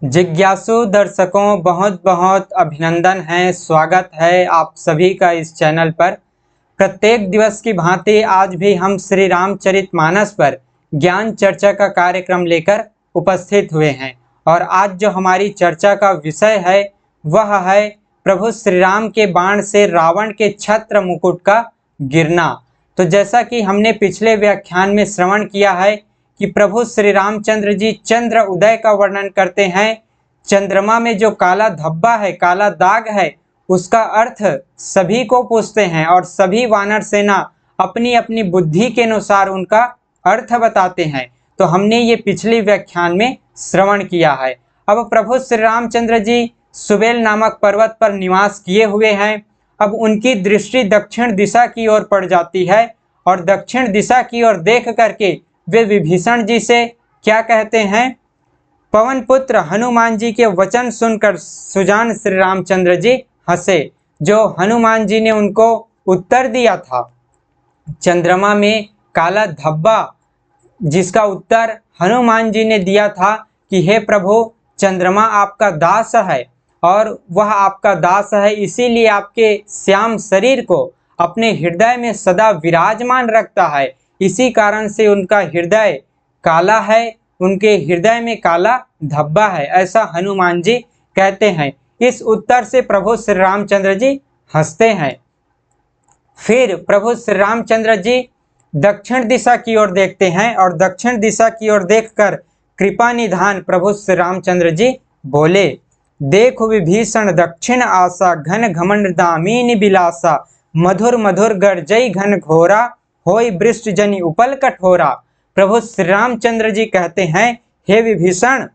जिज्ञासु दर्शकों बहुत बहुत अभिनंदन है, स्वागत है आप सभी का इस चैनल पर। प्रत्येक दिवस की भांति आज भी हम श्री रामचरितमानस पर ज्ञान चर्चा का कार्यक्रम लेकर उपस्थित हुए हैं और आज जो हमारी चर्चा का विषय है वह है प्रभु श्री राम के बाण से रावण के छत्र मुकुट का गिरना। तो जैसा कि हमने पिछले व्याख्यान में श्रवण किया है कि प्रभु श्री रामचंद्र जी चंद्र उदय का वर्णन करते हैं। चंद्रमा में जो काला धब्बा है, काला दाग है, उसका अर्थ सभी को पूछते हैं और सभी वानर सेना अपनी अपनी बुद्धि के अनुसार उनका अर्थ बताते हैं। तो हमने ये पिछले व्याख्यान में श्रवण किया है। अब प्रभु श्री रामचंद्र जी सुबेल नामक पर्वत पर निवास किए हुए हैं। अब उनकी दृष्टि दक्षिण दिशा की ओर पड़ जाती है और दक्षिण दिशा की ओर देख करके वे विभीषण जी से क्या कहते हैं। पवन पुत्र हनुमान जी के वचन सुनकर सुजान श्री रामचंद्र जी हंसे। जो हनुमान जी ने उनको उत्तर दिया था चंद्रमा में काला धब्बा, जिसका उत्तर हनुमान जी ने दिया था कि हे प्रभु, चंद्रमा आपका दास है और वह आपका दास है, इसीलिए आपके श्याम शरीर को अपने हृदय में सदा विराजमान रखता है। इसी कारण से उनका हृदय काला है, उनके हृदय में काला धब्बा है, ऐसा हनुमान जी कहते हैं। इस उत्तर से प्रभु श्री रामचंद्र जी हंसते हैं। फिर प्रभु श्री रामचंद्र जी दक्षिण दिशा की ओर देखते हैं और दक्षिण दिशा की ओर देखकर कृपा निधान प्रभु श्री रामचंद्र जी बोले, देखो विभीषण दक्षिण आशा, घन घमंड दामिनी बिलासा, मधुर मधुर गर्जई घन घोरा, होई वृष्ट जनि उपल कठोरा। प्रभु श्री रामचंद्र जी कहते हैं, हे विभीषण,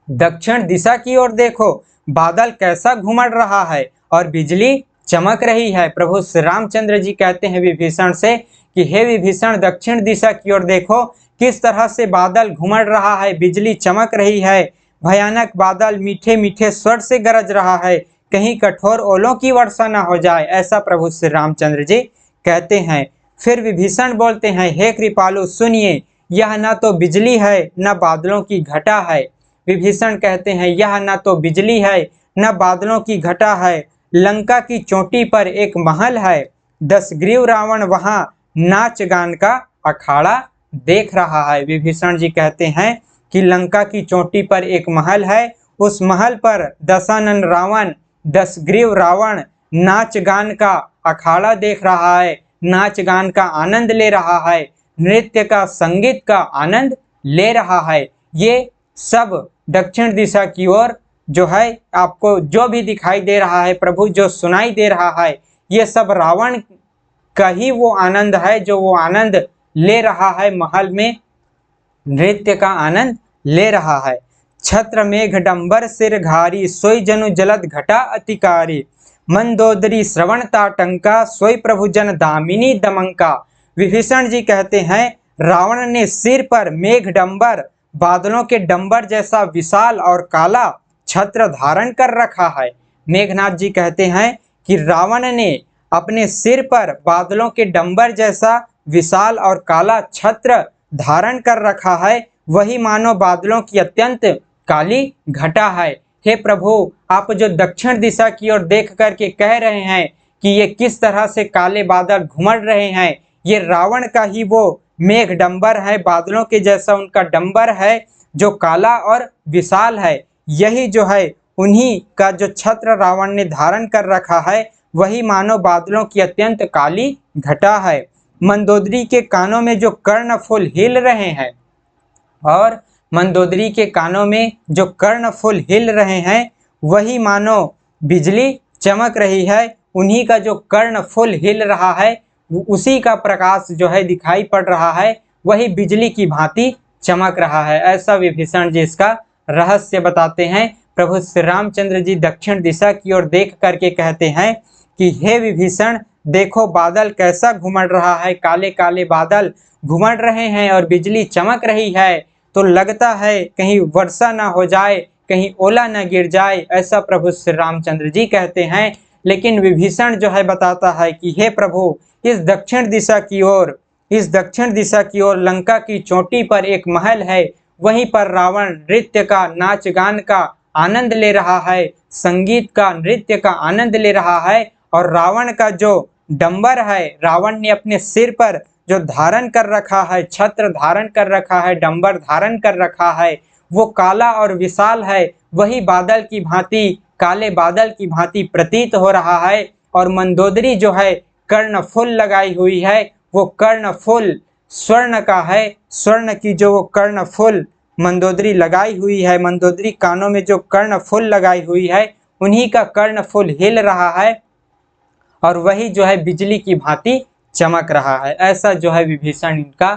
दक्षिण दिशा की ओर देखो, बादल कैसा घुमड़ रहा है और बिजली चमक रही है। प्रभु श्री रामचंद्र जी कहते हैं विभीषण से कि हे विभीषण, दक्षिण दिशा की ओर देखो, किस तरह से बादल घुमड़ रहा है, बिजली चमक रही है, भयानक बादल मीठे मीठे स्वर से गरज रहा है, कहीं कठोर ओलों की वर्षा न हो जाए, ऐसा प्रभु श्री रामचंद्र जी कहते हैं। फिर विभीषण बोलते हैं, हे कृपालु सुनिए, यह न तो बिजली है न बादलों की घटा है। विभीषण कहते हैं, यह न तो बिजली है न बादलों की घटा है, लंका की चोटी पर एक महल है, 10 ग्रीव रावण वहां नाच गान का अखाड़ा देख रहा है। विभीषण जी कहते हैं कि लंका की चोटी पर एक महल है, उस महल पर दशानन रावण, 10 ग्रीव रावण नाच गान का अखाड़ा देख रहा है, नाच गान का आनंद ले रहा है, नृत्य का, संगीत का आनंद ले रहा है। ये सब दक्षिण दिशा की ओर जो है आपको जो भी दिखाई दे रहा है, प्रभु जो सुनाई दे रहा है, ये सब रावण का ही वो आनंद है जो वो आनंद ले रहा है, महल में नृत्य का आनंद ले रहा है। छत्र मेघ डंबर सिर घारी, सोई जनु जलद घटा अतिकारी, मंदोदरी श्रवण ताटंका, सोई प्रभु जन दामिनी दमंका। विभीषण जी कहते हैं, रावण ने सिर पर मेघ डंबर, बादलों के डंबर जैसा विशाल और काला छत्र धारण कर रखा है। मेघनाथ जी कहते हैं कि रावण ने अपने सिर पर बादलों के डंबर जैसा विशाल और काला छत्र धारण कर रखा है, वही मानो बादलों की अत्यंत काली घटा है। हे प्रभु, आप जो दक्षिण दिशा की ओर देख करके कह रहे हैं कि ये किस तरह से काले बादल घुमड़ रहे हैं, ये रावण का ही वो मेघ डंबर है, बादलों के जैसा उनका डंबर है जो काला और विशाल है। यही जो है उन्हीं का जो छत्र रावण ने धारण कर रखा है, वही मानो बादलों की अत्यंत काली घटा है। मंदोदरी के कानों में जो कर्णफुल हिल रहे हैं और मंदोदरी के कानों में जो कर्णफुल हिल रहे हैं, वही मानो बिजली चमक रही है। उन्हीं का जो कर्णफुल हिल रहा है, उसी का प्रकाश जो है दिखाई पड़ रहा है, वही बिजली की भांति चमक रहा है। ऐसा विभीषण जी इसका रहस्य बताते हैं। प्रभु श्री रामचंद्र जी दक्षिण दिशा की ओर देख करके कहते हैं कि हे विभीषण, देखो बादल कैसा घुमड़ रहा है, काले काले बादल घुमड़ रहे हैं और बिजली चमक रही है, तो लगता है कहीं वर्षा ना हो जाए, कहीं ओला न गिर जाए, ऐसा प्रभु श्री रामचंद्र जी कहते हैं। लेकिन विभीषण जो है बताता है कि हे प्रभु, इस दक्षिण दिशा की ओर लंका की चोटी पर एक महल है, वहीं पर रावण नृत्य का, नाच गान का आनंद ले रहा है, संगीत का, नृत्य का आनंद ले रहा है। और रावण का जो डंबर है, रावण ने अपने सिर पर जो धारण कर रखा है, छत्र धारण कर रखा है, डंबर धारण कर रखा है, वो काला और विशाल है, वही बादल की भांति, काले बादल की भांति प्रतीत हो रहा है। और मंदोदरी जो है कर्णफूल लगाई हुई है, वो कर्णफूल स्वर्ण का है, स्वर्ण की जो वो कर्णफूल मंदोदरी लगाई हुई है, मंदोदरी कानों में जो कर्णफूल लगाई हुई है, उन्हीं का कर्णफूल हिल रहा है और वही जो है बिजली की भांति चमक रहा है। ऐसा जो है विभीषण इनका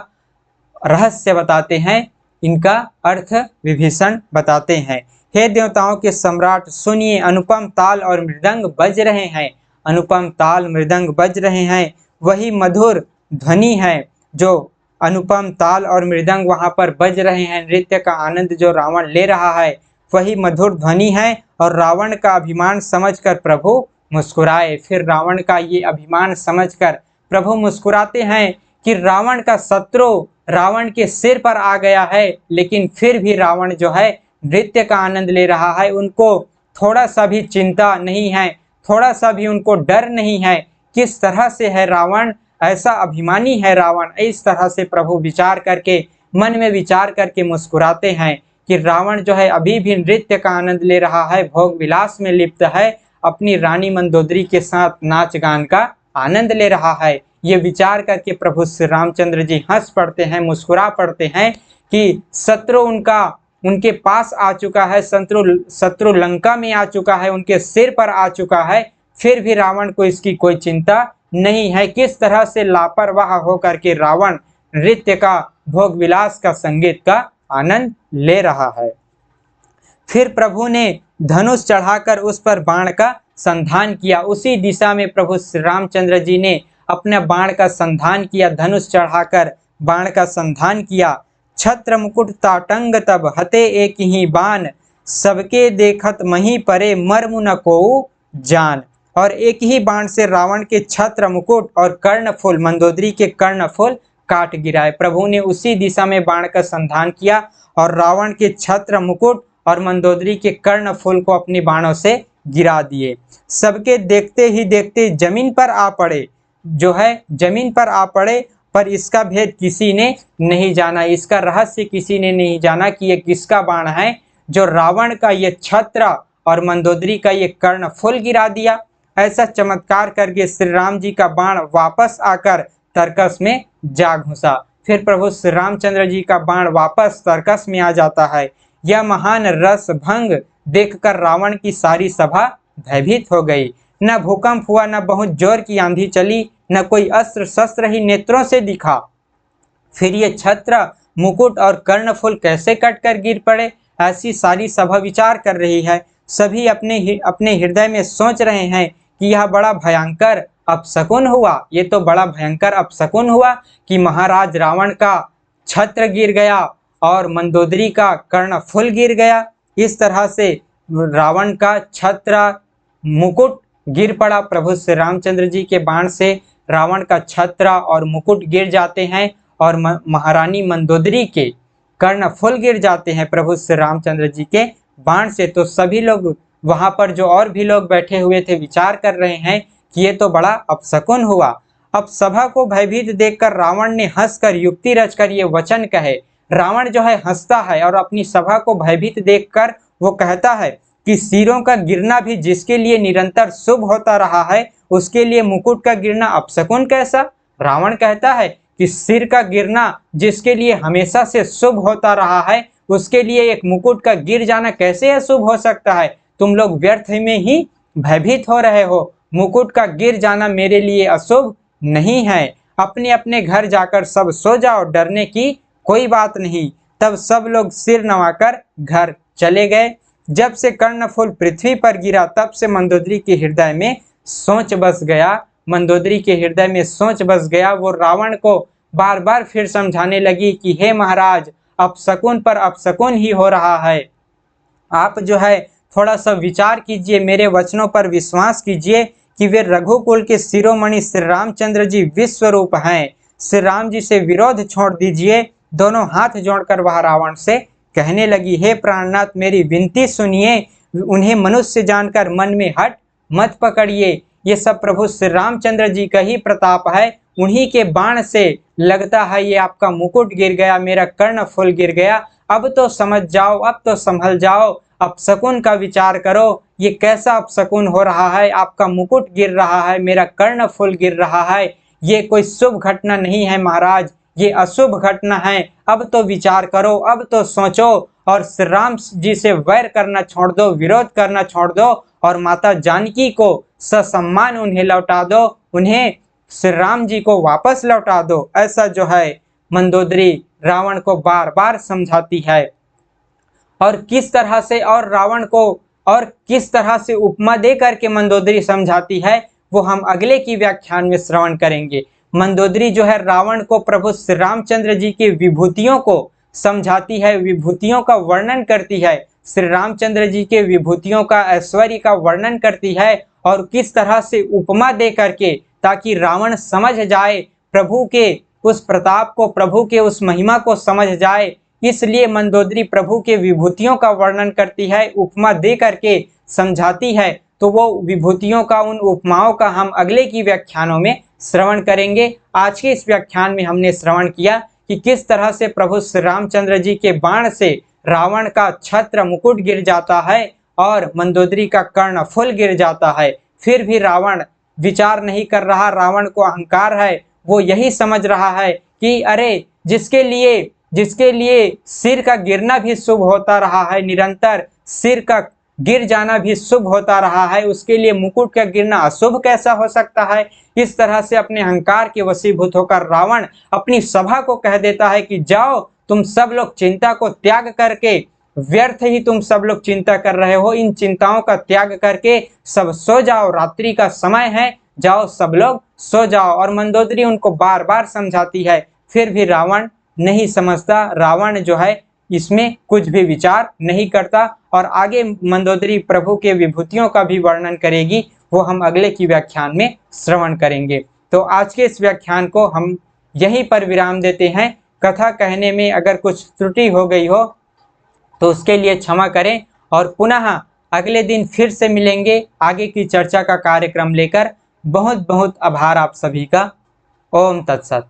रहस्य बताते हैं, इनका अर्थ विभीषण बताते हैं। हे देवताओं के सम्राट सुनिए, अनुपम ताल और मृदंग बज रहे हैं, अनुपम ताल मृदंग बज रहे हैं। वही मधुर ध्वनि है जो अनुपम ताल और मृदंग वहां पर बज रहे हैं, नृत्य का आनंद जो रावण ले रहा है वही मधुर ध्वनि है। और रावण का अभिमान समझकर प्रभु मुस्कुराए। फिर रावण का ये अभिमान समझकर प्रभु मुस्कुराते हैं कि रावण का शत्रु रावण के सिर पर आ गया है, लेकिन फिर भी रावण जो है नृत्य का आनंद ले रहा है। उनको थोड़ा सा भी चिंता नहीं है, थोड़ा सा भी उनको डर नहीं है। किस तरह से है रावण, ऐसा अभिमानी है रावण। इस तरह से प्रभु विचार करके, मन में विचार करके मुस्कुराते हैं कि रावण जो है अभी भी नृत्य का आनंद ले रहा है, भोग विलास में लिप्त है, अपनी रानी मंदोदरी के साथ नाच गान का आनंद ले रहा है। ये विचार करके प्रभु श्री रामचंद्र जी हंस पड़ते हैं, मुस्कुरा पड़ते हैं कि शत्रु उनका उनके पास आ चुका है, शत्रु लंका में आ चुका है, उनके सिर पर आ चुका है, फिर भी रावण को इसकी कोई चिंता नहीं है। किस तरह से लापरवाह होकर के रावण नृत्य का, भोग विलास का, संगीत का आनंद ले रहा है। फिर प्रभु ने धनुष चढ़ाकर उस पर बाण का संधान किया। उसी दिशा में प्रभु श्री रामचंद्र जी ने अपने बाण का संधान किया, धनुष चढ़ाकर बाण का संधान किया। छत्र मुकुट ताटंग तब हते एक ही बाण, सबके देखत मही परे मर्मु न को जान। और एक ही बाण से रावण के छत्र मुकुट और कर्णफूल, मंदोदरी के कर्णफूल काट गिराए। प्रभु ने उसी दिशा में बाण का संधान किया और रावण के छत्र मुकुट और मंदोदरी के कर्णफूल को अपनी बाणों से गिरा दिए। सबके देखते ही देखते जमीन पर आ पड़े, जो है जमीन पर आ पड़े, पर इसका भेद किसी ने नहीं जाना, इसका रहस्य किसी ने नहीं जाना कि ये किसका बाण है जो रावण का ये छत्र और मंदोदरी का ये कर्णफूल गिरा दिया। ऐसा चमत्कार करके श्री राम जी का बाण वापस आकर तरकस में जा घुसा। फिर प्रभु श्री रामचंद्र जी का बाण वापस तरकस में आ जाता है। यह महान रस भंग देखकर रावण की सारी सभा भयभीत हो गई। न भूकंप हुआ, न बहुत जोर की आंधी चली, न कोई अस्त्र शस्त्र ही नेत्रों से दिखा। फिर ये छत्र, मुकुट और कर्णफूल कैसे कटकर गिर पड़े, ऐसी सारी सभा विचार कर रही है। सभी अपने हृदय में सोच रहे हैं कि यह बड़ा भयंकर अपशकुन हुआ, ये तो बड़ा भयंकर अपशकुन हुआ कि महाराज रावण का छत्र गिर गया और मंदोदरी का कर्णफूल गिर गया। इस तरह से रावण का छत्र, मुकुट गिर पड़ा। प्रभु श्री रामचंद्र जी के बाण से रावण का छत्र और मुकुट गिर जाते हैं और महारानी मंदोदरी के कर्णफूल गिर जाते हैं प्रभु श्री रामचंद्र जी के बाण से। तो सभी लोग वहां पर, जो और भी लोग बैठे हुए थे, विचार कर रहे हैं कि ये तो बड़ा अपशकुन हुआ। अब सभा को भयभीत देखकर रावण ने हंसकर युक्ति रचकर ये वचन कहे। रावण जो है हंसता है और अपनी सभा को भयभीत देखकर वो कहता है कि सिरों का गिरना भी जिसके लिए निरंतर शुभ होता रहा है, उसके लिए मुकुट का गिरना अपशकुन कैसा। रावण कहता है कि सिर का गिरना जिसके लिए हमेशा से शुभ होता रहा है, उसके लिए एक मुकुट का गिर जाना कैसे अशुभ हो सकता है। तुम लोग व्यर्थ में ही भयभीत हो रहे हो, मुकुट का गिर जाना मेरे लिए अशुभ नहीं है। अपने अपने घर जाकर सब सो जाओ, डरने की कोई बात नहीं। तब सब लोग सिर नवाकर घर चले गए। जब से कर्णफूल पृथ्वी पर गिरा, तब से मंदोदरी के हृदय में सोच बस गया, मंदोदरी के हृदय में सोच बस गया। वो रावण को बार बार फिर समझाने लगी कि हे महाराज, अपशकुन पर अपशकुन ही हो रहा है। आप जो है थोड़ा सा विचार कीजिए, मेरे वचनों पर विश्वास कीजिए कि वे रघुकुल के शिरोमणि श्री रामचंद्र जी विश्व रूप हैं। श्री राम जी से विरोध छोड़ दीजिए। दोनों हाथ जोड़कर वह रावण से कहने लगी, हे प्राणनाथ मेरी विनती सुनिए, उन्हें मनुष्य जानकर मन में हट मत पकड़िए। ये सब प्रभु श्री रामचंद्र जी का ही प्रताप है। उन्हीं के बाण से लगता है ये आपका मुकुट गिर गया, मेरा कर्णफूल गिर गया। अब तो समझ जाओ, अब तो संभल जाओ, अपशकुन का विचार करो। ये कैसा अपशकुन हो रहा है, आपका मुकुट गिर रहा है, मेरा कर्णफूल गिर रहा है। ये कोई शुभ घटना नहीं है महाराज, ये अशुभ घटना है। अब तो विचार करो, अब तो सोचो और श्री राम जी से वैर करना छोड़ दो, विरोध करना छोड़ दो और माता जानकी को ससम्मान उन्हें लौटा दो, उन्हें श्री राम जी को वापस लौटा दो। ऐसा जो है मंदोदरी रावण को बार बार समझाती है। और किस तरह से और रावण को और किस तरह से उपमा दे करके मंदोदरी समझाती है, वो हम अगले की व्याख्यान में श्रवण करेंगे। मंदोदरी जो है रावण को प्रभु श्री रामचंद्र जी की विभूतियों को समझाती है, विभूतियों का वर्णन करती है, श्री रामचंद्र जी के विभूतियों का, ऐश्वर्य का वर्णन करती है और किस तरह से उपमा दे करके, ताकि रावण समझ जाए प्रभु के उस प्रताप को, प्रभु के उस महिमा को समझ जाए। इसलिए मंदोदरी प्रभु के विभूतियों का वर्णन करती है, उपमा दे करके समझाती है। तो वो विभूतियों का, उन उपमाओं का हम अगले की व्याख्यानों में श्रवण करेंगे। आज के इस व्याख्यान में हमने श्रवण किया कि किस तरह से प्रभु श्री रामचंद्र जी के बाण से रावण का छत्र मुकुट गिर जाता है और मंदोदरी का कर्णफूल गिर जाता है। फिर भी रावण विचार नहीं कर रहा, रावण को अहंकार है। वो यही समझ रहा है कि अरे जिसके लिए सिर का गिरना भी शुभ होता रहा है, निरंतर सिर का गिर जाना भी शुभ होता रहा है, उसके लिए मुकुट का गिरना अशुभ कैसा हो सकता है। इस तरह से अपने अहंकार के वशीभूत होकर रावण अपनी सभा को कह देता है कि जाओ तुम सब लोग चिंता को त्याग करके, व्यर्थ ही तुम सब लोग चिंता कर रहे हो, इन चिंताओं का त्याग करके सब सो जाओ, रात्रि का समय है, जाओ सब लोग सो जाओ। और मंदोदरी उनको बार बार समझाती है, फिर भी रावण नहीं समझता, रावण जो है इसमें कुछ भी विचार नहीं करता। और आगे मंदोदरी प्रभु के विभूतियों का भी वर्णन करेगी, वो हम अगले की व्याख्यान में श्रवण करेंगे। तो आज के इस व्याख्यान को हम यहीं पर विराम देते हैं। कथा कहने में अगर कुछ त्रुटि हो गई हो तो उसके लिए क्षमा करें और पुनः अगले दिन फिर से मिलेंगे आगे की चर्चा का कार्यक्रम लेकर। बहुत बहुत आभार आप सभी का। ओम तत्सत।